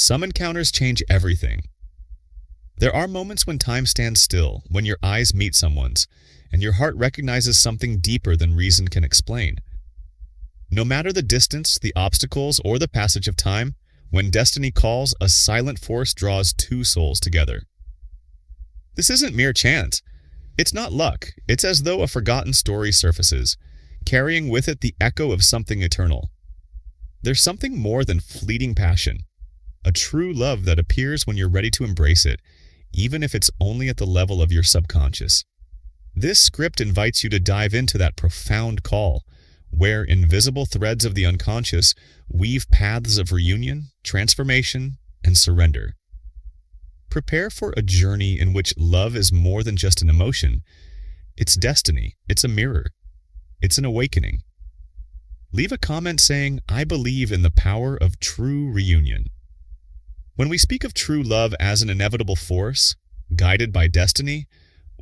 Some encounters change everything. There are moments when time stands still, when your eyes meet someone's, and your heart recognizes something deeper than reason can explain. No matter the distance, the obstacles, or the passage of time, when destiny calls, a silent force draws two souls together. This isn't mere chance. It's not luck. It's as though a forgotten story surfaces, carrying with it the echo of something eternal. There's something more than fleeting passion, a true love that appears when you're ready to embrace it, even if it's only at the level of your subconscious. This script invites you to dive into that profound call, where invisible threads of the unconscious weave paths of reunion, transformation, and surrender. Prepare for a journey in which love is more than just an emotion. It's destiny. It's a mirror. It's an awakening. Leave a comment saying, "I believe in the power of true reunion." When we speak of true love as an inevitable force, guided by destiny,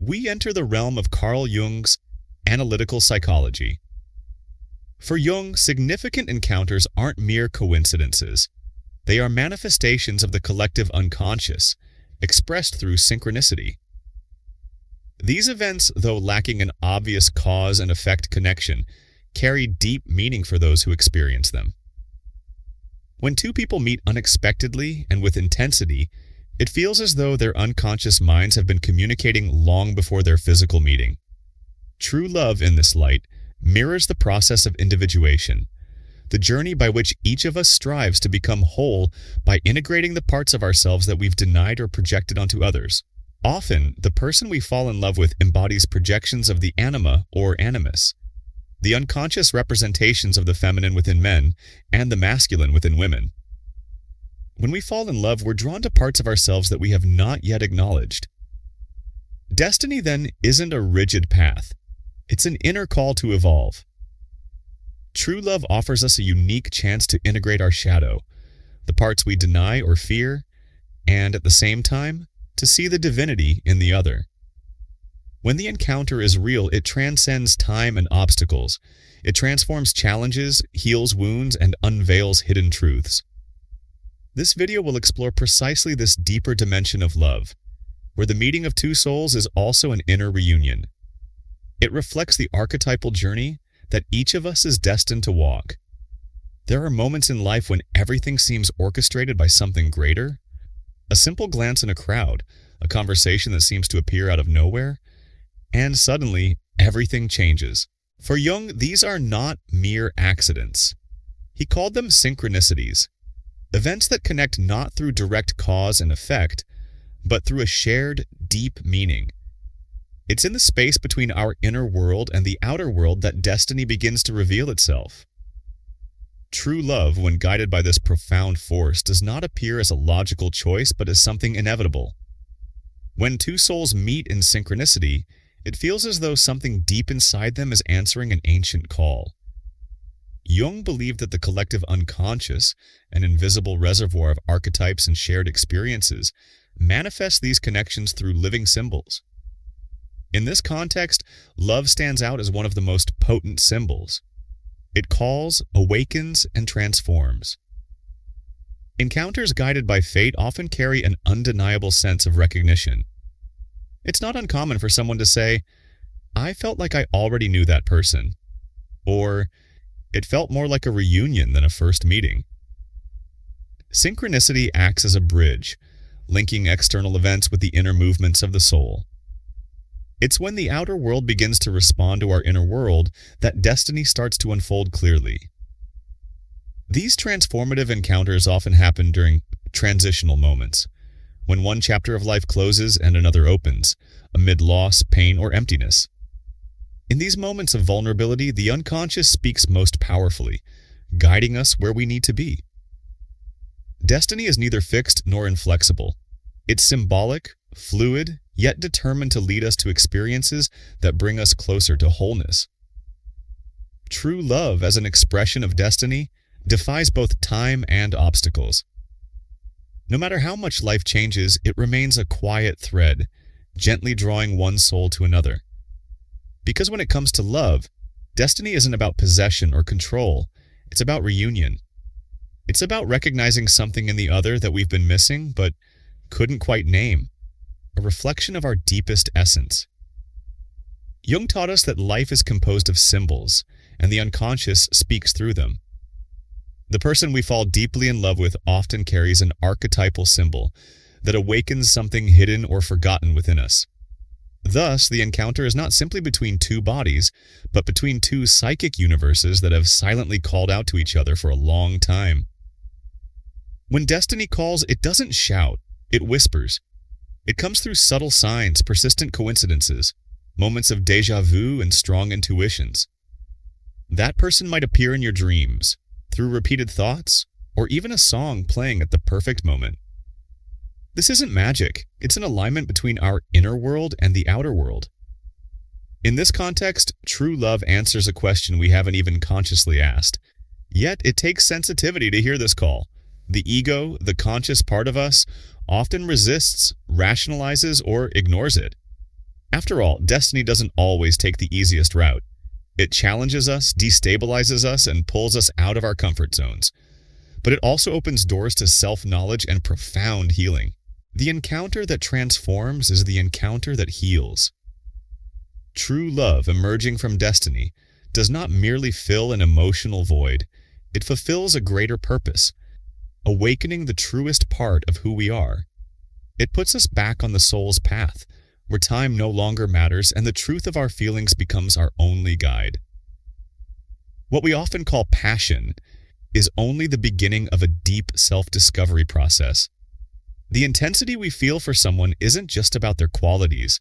we enter the realm of Carl Jung's analytical psychology. For Jung, significant encounters aren't mere coincidences. They are manifestations of the collective unconscious, expressed through synchronicity. These events, though lacking an obvious cause and effect connection, carry deep meaning for those who experience them. When two people meet unexpectedly and with intensity, it feels as though their unconscious minds have been communicating long before their physical meeting. True love, in this light, mirrors the process of individuation, the journey by which each of us strives to become whole by integrating the parts of ourselves that we've denied or projected onto others. Often, the person we fall in love with embodies projections of the anima or animus, the unconscious representations of the feminine within men and the masculine within women. When we fall in love, we're drawn to parts of ourselves that we have not yet acknowledged. Destiny, then, isn't a rigid path. It's an inner call to evolve. True love offers us a unique chance to integrate our shadow, the parts we deny or fear, and at the same time, to see the divinity in the other. When the encounter is real, it transcends time and obstacles. It transforms challenges, heals wounds, and unveils hidden truths. This video will explore precisely this deeper dimension of love, where the meeting of two souls is also an inner reunion. It reflects the archetypal journey that each of us is destined to walk. There are moments in life when everything seems orchestrated by something greater. A simple glance in a crowd, a conversation that seems to appear out of nowhere, and suddenly everything changes. For Jung, these are not mere accidents. He called them synchronicities, events that connect not through direct cause and effect, but through a shared, deep meaning. It's in the space between our inner world and the outer world that destiny begins to reveal itself. True love, when guided by this profound force, does not appear as a logical choice, but as something inevitable. When two souls meet in synchronicity, it feels as though something deep inside them is answering an ancient call. Jung believed that the collective unconscious, an invisible reservoir of archetypes and shared experiences, manifests these connections through living symbols. In this context, love stands out as one of the most potent symbols. It calls, awakens, and transforms. Encounters guided by fate often carry an undeniable sense of recognition. It's not uncommon for someone to say, "I felt like I already knew that person," or "It felt more like a reunion than a first meeting." Synchronicity acts as a bridge, linking external events with the inner movements of the soul. It's when the outer world begins to respond to our inner world that destiny starts to unfold clearly. These transformative encounters often happen during transitional moments, when one chapter of life closes and another opens, amid loss, pain, or emptiness. In these moments of vulnerability, the unconscious speaks most powerfully, guiding us where we need to be. Destiny is neither fixed nor inflexible. It's symbolic, fluid, yet determined to lead us to experiences that bring us closer to wholeness. True love, as an expression of destiny, defies both time and obstacles. No matter how much life changes, it remains a quiet thread, gently drawing one soul to another. Because when it comes to love, destiny isn't about possession or control, it's about reunion. It's about recognizing something in the other that we've been missing but couldn't quite name, a reflection of our deepest essence. Jung taught us that life is composed of symbols, and the unconscious speaks through them. The person we fall deeply in love with often carries an archetypal symbol that awakens something hidden or forgotten within us. Thus, the encounter is not simply between two bodies, but between two psychic universes that have silently called out to each other for a long time. When destiny calls, it doesn't shout, it whispers. It comes through subtle signs, persistent coincidences, moments of déjà vu, and strong intuitions. That person might appear in your dreams, through repeated thoughts, or even a song playing at the perfect moment. This isn't magic, it's an alignment between our inner world and the outer world. In this context, true love answers a question we haven't even consciously asked. Yet it takes sensitivity to hear this call. The ego, the conscious part of us, often resists, rationalizes, or ignores it. After all, destiny doesn't always take the easiest route. It challenges us, destabilizes us, and pulls us out of our comfort zones. But it also opens doors to self-knowledge and profound healing. The encounter that transforms is the encounter that heals. True love emerging from destiny does not merely fill an emotional void. It fulfills a greater purpose, awakening the truest part of who we are. It puts us back on the soul's path, where time no longer matters and the truth of our feelings becomes our only guide. What we often call passion is only the beginning of a deep self-discovery process. The intensity we feel for someone isn't just about their qualities.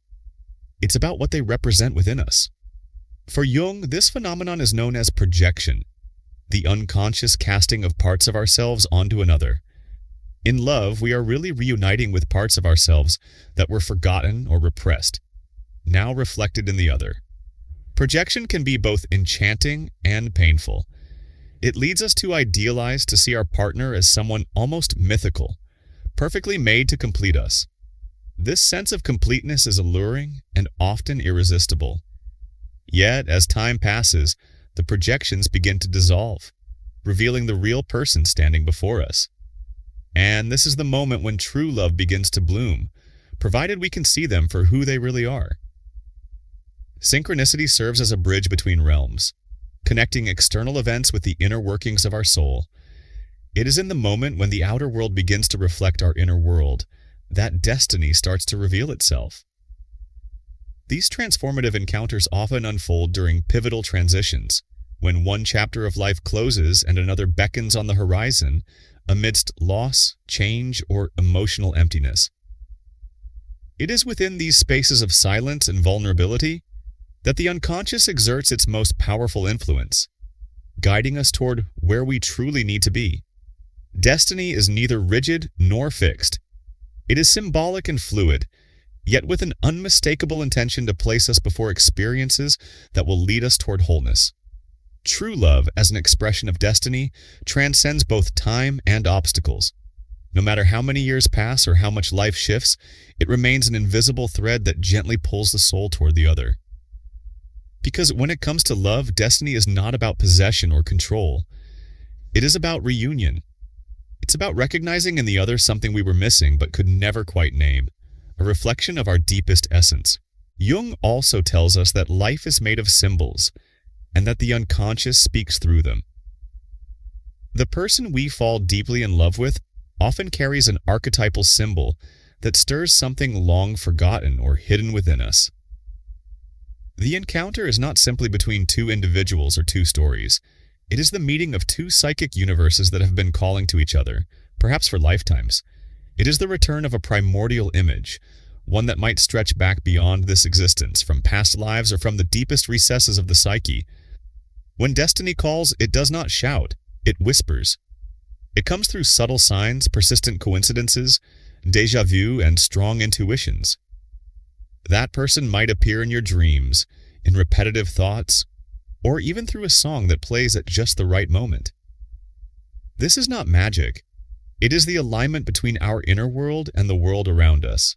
It's about what they represent within us. For Jung, this phenomenon is known as projection, the unconscious casting of parts of ourselves onto another. In love, we are really reuniting with parts of ourselves that were forgotten or repressed, now reflected in the other. Projection can be both enchanting and painful. It leads us to idealize, to see our partner as someone almost mythical, perfectly made to complete us. This sense of completeness is alluring and often irresistible. Yet, as time passes, the projections begin to dissolve, revealing the real person standing before us. And this is the moment when true love begins to bloom, provided we can see them for who they really are. Synchronicity serves as a bridge between realms, connecting external events with the inner workings of our soul. It is in the moment when the outer world begins to reflect our inner world that destiny starts to reveal itself. These transformative encounters often unfold during pivotal transitions, when one chapter of life closes and another beckons on the horizon, amidst loss, change, or emotional emptiness. It is within these spaces of silence and vulnerability that the unconscious exerts its most powerful influence, guiding us toward where we truly need to be. Destiny is neither rigid nor fixed. It is symbolic and fluid, yet with an unmistakable intention to place us before experiences that will lead us toward wholeness. True love, as an expression of destiny, transcends both time and obstacles. No matter how many years pass or how much life shifts, it remains an invisible thread that gently pulls the soul toward the other. Because when it comes to love, destiny is not about possession or control. It is about reunion. It's about recognizing in the other something we were missing but could never quite name, a reflection of our deepest essence. Jung also tells us that life is made of symbols, and that the unconscious speaks through them. The person we fall deeply in love with often carries an archetypal symbol that stirs something long forgotten or hidden within us. The encounter is not simply between two individuals or two stories. It is the meeting of two psychic universes that have been calling to each other, perhaps for lifetimes. It is the return of a primordial image, one that might stretch back beyond this existence, from past lives or from the deepest recesses of the psyche. When destiny calls, it does not shout, it whispers. It comes through subtle signs, persistent coincidences, déjà vu, and strong intuitions. That person might appear in your dreams, in repetitive thoughts, or even through a song that plays at just the right moment. This is not magic. It is the alignment between our inner world and the world around us.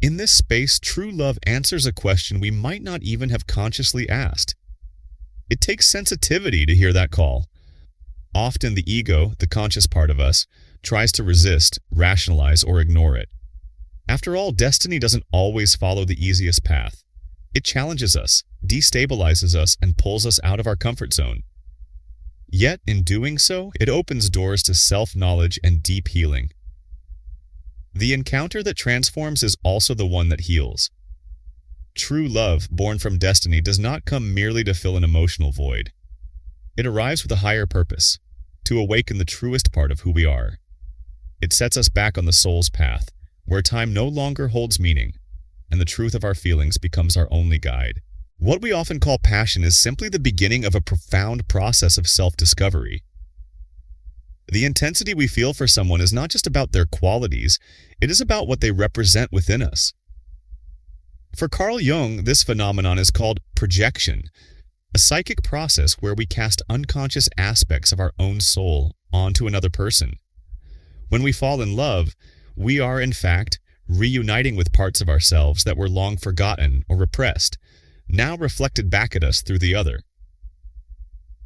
In this space, true love answers a question we might not even have consciously asked. It takes sensitivity to hear that call. Often the ego, the conscious part of us, tries to resist, rationalize, or ignore it. After all, destiny doesn't always follow the easiest path. It challenges us, destabilizes us, and pulls us out of our comfort zone. Yet, in doing so, it opens doors to self-knowledge and deep healing. The encounter that transforms is also the one that heals. True love, born from destiny, does not come merely to fill an emotional void. It arrives with a higher purpose, to awaken the truest part of who we are. It sets us back on the soul's path, where time no longer holds meaning, and the truth of our feelings becomes our only guide. What we often call passion is simply the beginning of a profound process of self-discovery. The intensity we feel for someone is not just about their qualities, it is about what they represent within us. For Carl Jung, this phenomenon is called projection, a psychic process where we cast unconscious aspects of our own soul onto another person. When we fall in love, we are, in fact, reuniting with parts of ourselves that were long forgotten or repressed, now reflected back at us through the other.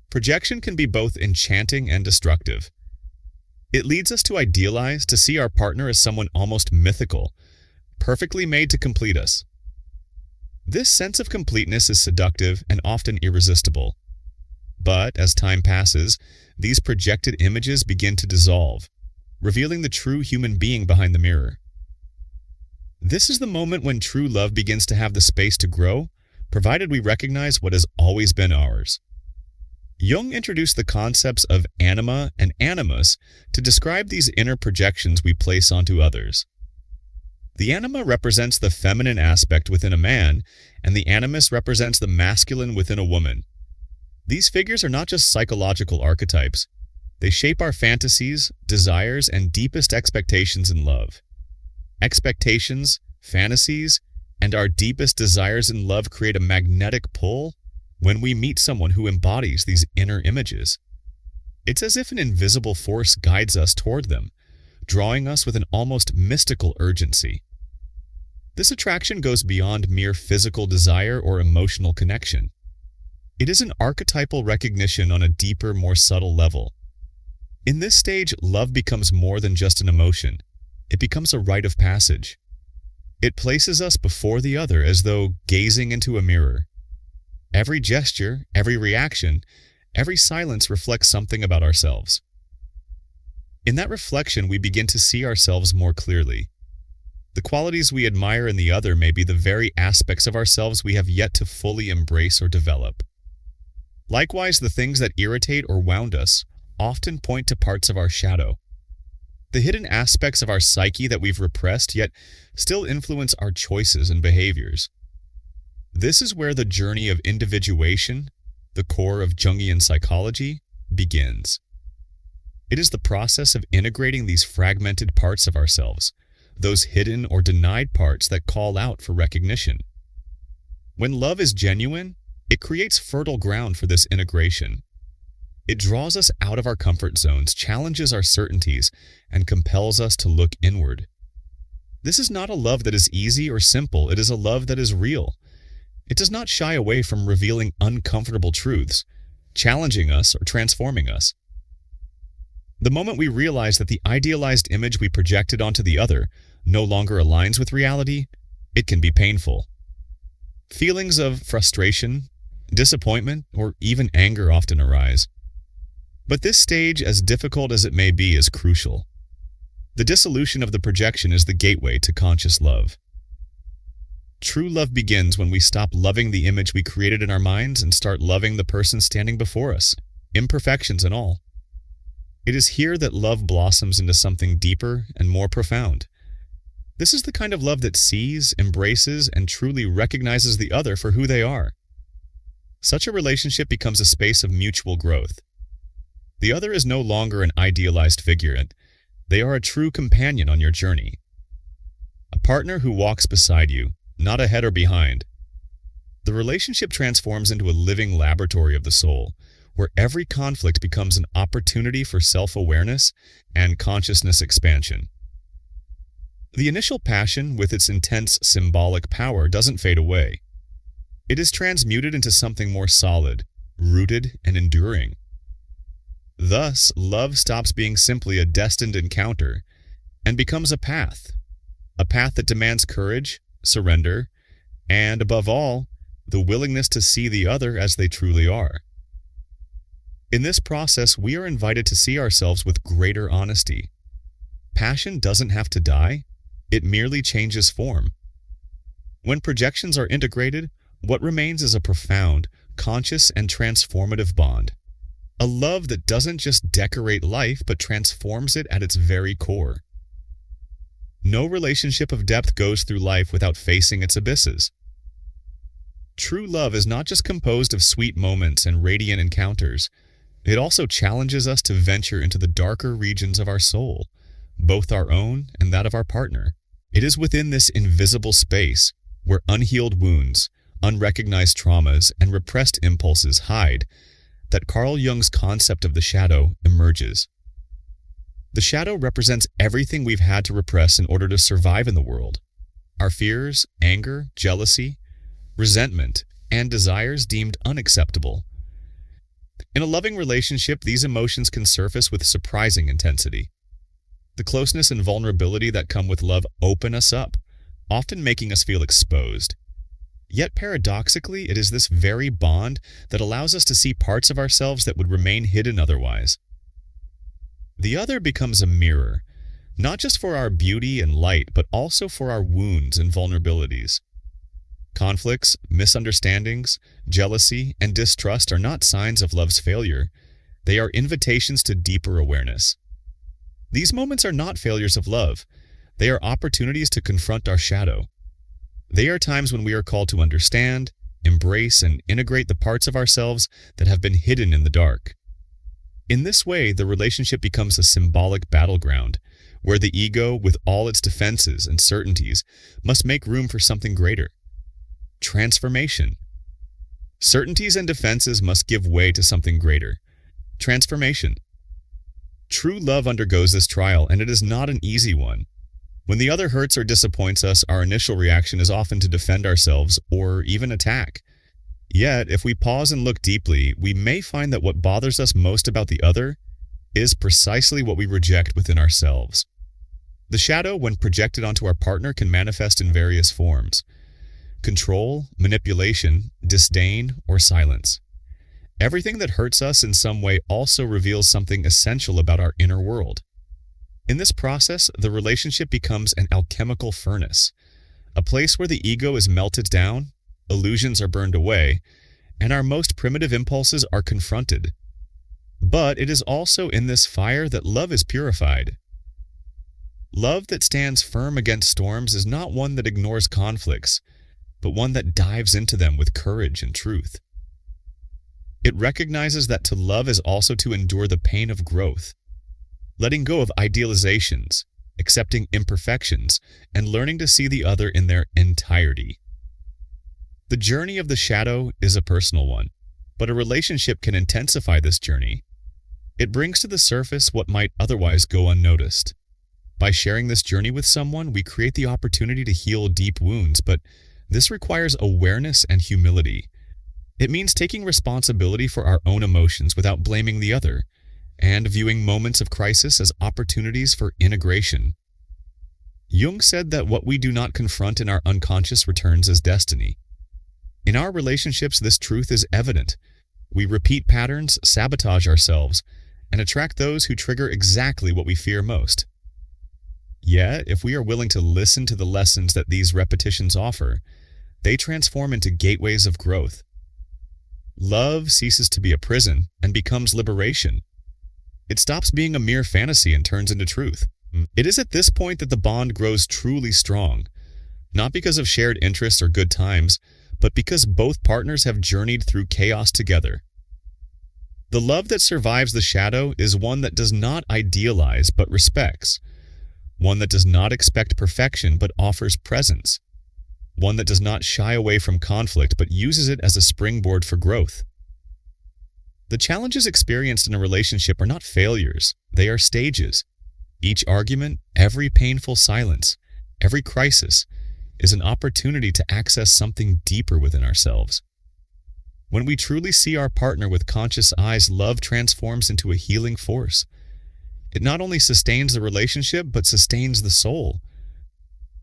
Projection can be both enchanting and destructive. It leads us to idealize, to see our partner as someone almost mythical, perfectly made to complete us. This sense of completeness is seductive and often irresistible. But as time passes, these projected images begin to dissolve, revealing the true human being behind the mirror. This is the moment when true love begins to have the space to grow, provided we recognize what has always been ours. Jung introduced the concepts of anima and animus to describe these inner projections we place onto others. The anima represents the feminine aspect within a man, and the animus represents the masculine within a woman. These figures are not just psychological archetypes. They shape our fantasies, desires, and deepest expectations in love. Expectations, fantasies, and our deepest desires in love create a magnetic pull when we meet someone who embodies these inner images. It's as if an invisible force guides us toward them, drawing us with an almost mystical urgency. This attraction goes beyond mere physical desire or emotional connection. It is an archetypal recognition on a deeper, more subtle level. In this stage, love becomes more than just an emotion. It becomes a rite of passage. It places us before the other as though gazing into a mirror. Every gesture, every reaction, every silence reflects something about ourselves. In that reflection, we begin to see ourselves more clearly. The qualities we admire in the other may be the very aspects of ourselves we have yet to fully embrace or develop. Likewise, the things that irritate or wound us often point to parts of our shadow. The hidden aspects of our psyche that we've repressed yet still influence our choices and behaviors. This is where the journey of individuation, the core of Jungian psychology, begins. It is the process of integrating these fragmented parts of ourselves, those hidden or denied parts that call out for recognition. When love is genuine, it creates fertile ground for this integration. It draws us out of our comfort zones, challenges our certainties, and compels us to look inward. This is not a love that is easy or simple, it is a love that is real. It does not shy away from revealing uncomfortable truths, challenging us or transforming us. The moment we realize that the idealized image we projected onto the other no longer aligns with reality, it can be painful. Feelings of frustration, disappointment, or even anger often arise. But this stage, as difficult as it may be, is crucial. The dissolution of the projection is the gateway to conscious love. True love begins when we stop loving the image we created in our minds and start loving the person standing before us, imperfections and all. It is here that love blossoms into something deeper and more profound. This is the kind of love that sees, embraces, and truly recognizes the other for who they are. Such a relationship becomes a space of mutual growth. The other is no longer an idealized figure, and they are a true companion on your journey. A partner who walks beside you, not ahead or behind. The relationship transforms into a living laboratory of the soul, where every conflict becomes an opportunity for self-awareness and consciousness expansion. The initial passion, with its intense symbolic power, doesn't fade away. It is transmuted into something more solid, rooted, and enduring. Thus, love stops being simply a destined encounter and becomes a path that demands courage, surrender, and above all, the willingness to see the other as they truly are. In this process, we are invited to see ourselves with greater honesty. Passion doesn't have to die, it merely changes form. When projections are integrated, what remains is a profound, conscious, and transformative bond. A love that doesn't just decorate life, but transforms it at its very core. No relationship of depth goes through life without facing its abysses. True love is not just composed of sweet moments and radiant encounters. It also challenges us to venture into the darker regions of our soul, both our own and that of our partner. It is within this invisible space where unhealed wounds, unrecognized traumas, and repressed impulses hide that Carl Jung's concept of the shadow emerges. The shadow represents everything we've had to repress in order to survive in the world. Our fears, anger, jealousy, resentment, and desires deemed unacceptable. In a loving relationship, these emotions can surface with surprising intensity. The closeness and vulnerability that come with love open us up, often making us feel exposed. Yet paradoxically, it is this very bond that allows us to see parts of ourselves that would remain hidden otherwise. The other becomes a mirror, not just for our beauty and light, but also for our wounds and vulnerabilities. Conflicts, misunderstandings, jealousy, and distrust are not signs of love's failure. They are invitations to deeper awareness. These moments are not failures of love. They are opportunities to confront our shadow. They are times when we are called to understand, embrace, and integrate the parts of ourselves that have been hidden in the dark. In this way, the relationship becomes a symbolic battleground, where the ego, with all its defenses and certainties, must make room for something greater. Transformation. Certainties and defenses must give way to something greater. Transformation. True love undergoes this trial, and it is not an easy one. When the other hurts or disappoints us, our initial reaction is often to defend ourselves or even attack. Yet, if we pause and look deeply, we may find that what bothers us most about the other is precisely what we reject within ourselves. The shadow, when projected onto our partner, can manifest in various forms: control, manipulation, disdain, or silence. Everything that hurts us in some way also reveals something essential about our inner world. In this process, the relationship becomes an alchemical furnace, a place where the ego is melted down, illusions are burned away, and our most primitive impulses are confronted. But it is also in this fire that love is purified. Love that stands firm against storms is not one that ignores conflicts, but one that dives into them with courage and truth. It recognizes that to love is also to endure the pain of growth, letting go of idealizations, accepting imperfections, and learning to see the other in their entirety. The journey of the shadow is a personal one, but a relationship can intensify this journey. It brings to the surface what might otherwise go unnoticed. By sharing this journey with someone, we create the opportunity to heal deep wounds, but this requires awareness and humility. It means taking responsibility for our own emotions without blaming the other, and viewing moments of crisis as opportunities for integration. Jung said that what we do not confront in our unconscious returns as destiny. In our relationships, this truth is evident. We repeat patterns, sabotage ourselves, and attract those who trigger exactly what we fear most. Yet, if we are willing to listen to the lessons that these repetitions offer, they transform into gateways of growth. Love ceases to be a prison and becomes liberation. It stops being a mere fantasy and turns into truth. It is at this point that the bond grows truly strong, not because of shared interests or good times, but because both partners have journeyed through chaos together. The love that survives the shadow is one that does not idealize but respects, one that does not expect perfection but offers presence, one that does not shy away from conflict but uses it as a springboard for growth. The challenges experienced in a relationship are not failures, they are stages. Each argument, every painful silence, every crisis is an opportunity to access something deeper within ourselves. When we truly see our partner with conscious eyes, love transforms into a healing force. It not only sustains the relationship, but sustains the soul.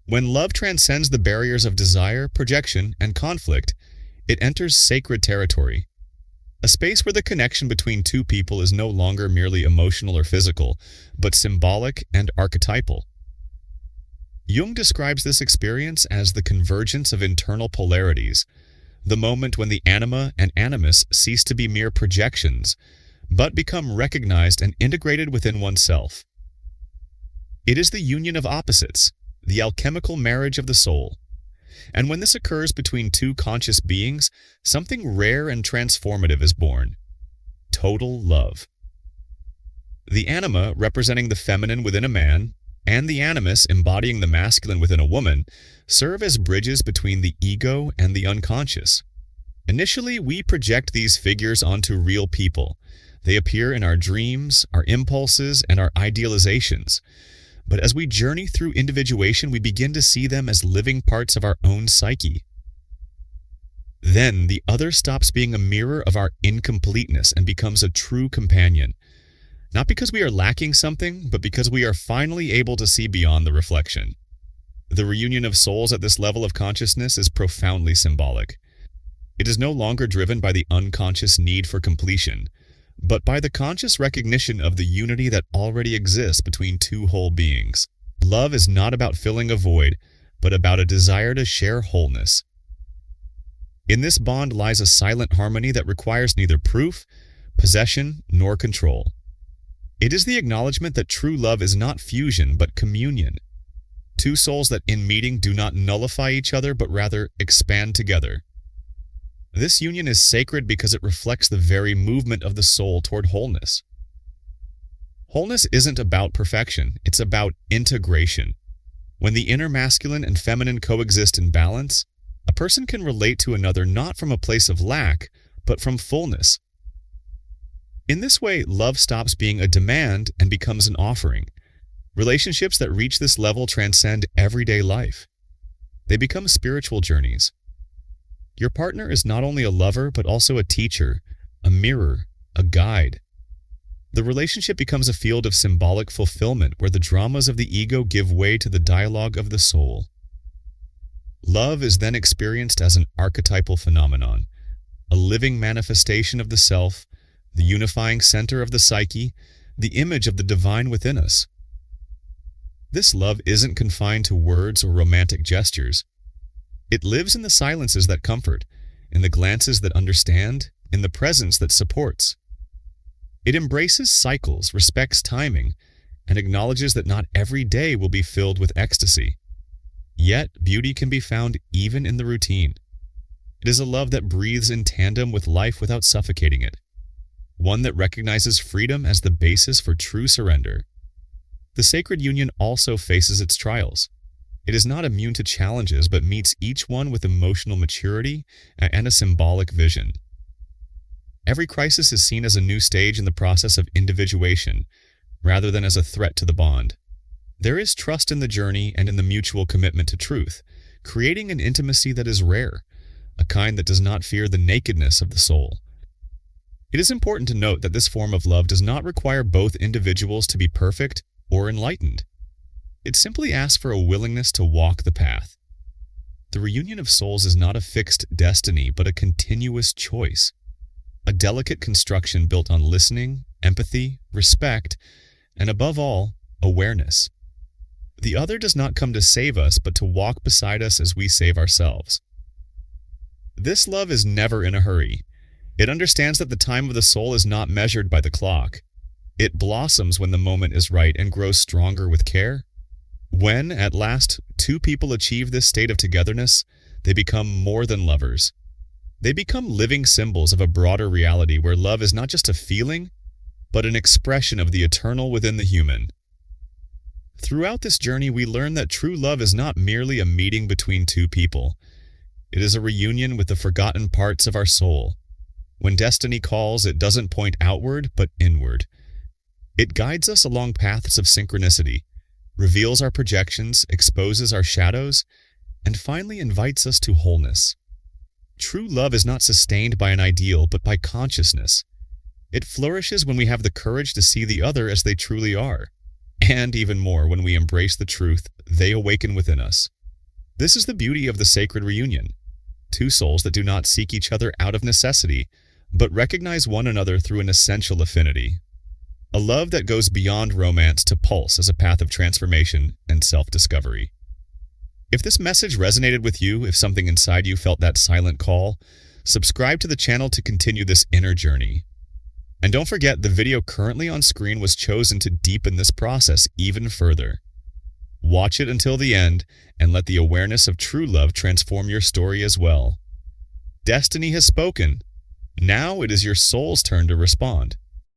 When love transcends the barriers of desire, projection, and conflict, it enters sacred territory, a space where the connection between two people is no longer merely emotional or physical, but symbolic and archetypal. Jung describes this experience as the convergence of internal polarities, the moment when the anima and animus cease to be mere projections, but become recognized and integrated within oneself. It is the union of opposites, the alchemical marriage of the soul. And when this occurs between two conscious beings, something rare and transformative is born: total love. The anima, representing the feminine within a man, and the animus, embodying the masculine within a woman, serve as bridges between the ego and the unconscious. Initially, we project these figures onto real people. They appear in our dreams, our impulses, and our idealizations. But as we journey through individuation, we begin to see them as living parts of our own psyche. Then the other stops being a mirror of our incompleteness and becomes a true companion. Not because we are lacking something, but because we are finally able to see beyond the reflection. The reunion of souls at this level of consciousness is profoundly symbolic. It is no longer driven by the unconscious need for completion, but by the conscious recognition of the unity that already exists between two whole beings. Love is not about filling a void, but about a desire to share wholeness. In this bond lies a silent harmony that requires neither proof, possession, nor control. It is the acknowledgement that true love is not fusion, but communion. Two souls that in meeting do not nullify each other, but rather expand together. This union is sacred because it reflects the very movement of the soul toward wholeness. Wholeness isn't about perfection, it's about integration. When the inner masculine and feminine coexist in balance, a person can relate to another not from a place of lack, but from fullness. In this way, love stops being a demand and becomes an offering. Relationships that reach this level transcend everyday life. They become spiritual journeys. Your partner is not only a lover, but also a teacher, a mirror, a guide. The relationship becomes a field of symbolic fulfillment where the dramas of the ego give way to the dialogue of the soul. Love is then experienced as an archetypal phenomenon, a living manifestation of the self, the unifying center of the psyche, the image of the divine within us. This love isn't confined to words or romantic gestures. It lives in the silences that comfort, in the glances that understand, in the presence that supports. It embraces cycles, respects timing, and acknowledges that not every day will be filled with ecstasy. Yet, beauty can be found even in the routine. It is a love that breathes in tandem with life without suffocating it. One that recognizes freedom as the basis for true surrender. The sacred union also faces its trials. It is not immune to challenges, but meets each one with emotional maturity and a symbolic vision. Every crisis is seen as a new stage in the process of individuation, rather than as a threat to the bond. There is trust in the journey and in the mutual commitment to truth, creating an intimacy that is rare, a kind that does not fear the nakedness of the soul. It is important to note that this form of love does not require both individuals to be perfect or enlightened. It simply asks for a willingness to walk the path. The reunion of souls is not a fixed destiny, but a continuous choice. A delicate construction built on listening, empathy, respect, and above all, awareness. The other does not come to save us, but to walk beside us as we save ourselves. This love is never in a hurry. It understands that the time of the soul is not measured by the clock. It blossoms when the moment is right and grows stronger with care. When, at last, two people achieve this state of togetherness, they become more than lovers. They become living symbols of a broader reality where love is not just a feeling, but an expression of the eternal within the human. Throughout this journey, we learn that true love is not merely a meeting between two people. It is a reunion with the forgotten parts of our soul. When destiny calls, it doesn't point outward, but inward. It guides us along paths of synchronicity, reveals our projections, exposes our shadows, and finally invites us to wholeness. True love is not sustained by an ideal, but by consciousness. It flourishes when we have the courage to see the other as they truly are, and even more when we embrace the truth they awaken within us. This is the beauty of the sacred reunion. Two souls that do not seek each other out of necessity, but recognize one another through an essential affinity. A love that goes beyond romance to pulse as a path of transformation and self-discovery. If this message resonated with you, if something inside you felt that silent call, subscribe to the channel to continue this inner journey. And don't forget, the video currently on screen was chosen to deepen this process even further. Watch it until the end and let the awareness of true love transform your story as well. Destiny has spoken. Now it is your soul's turn to respond.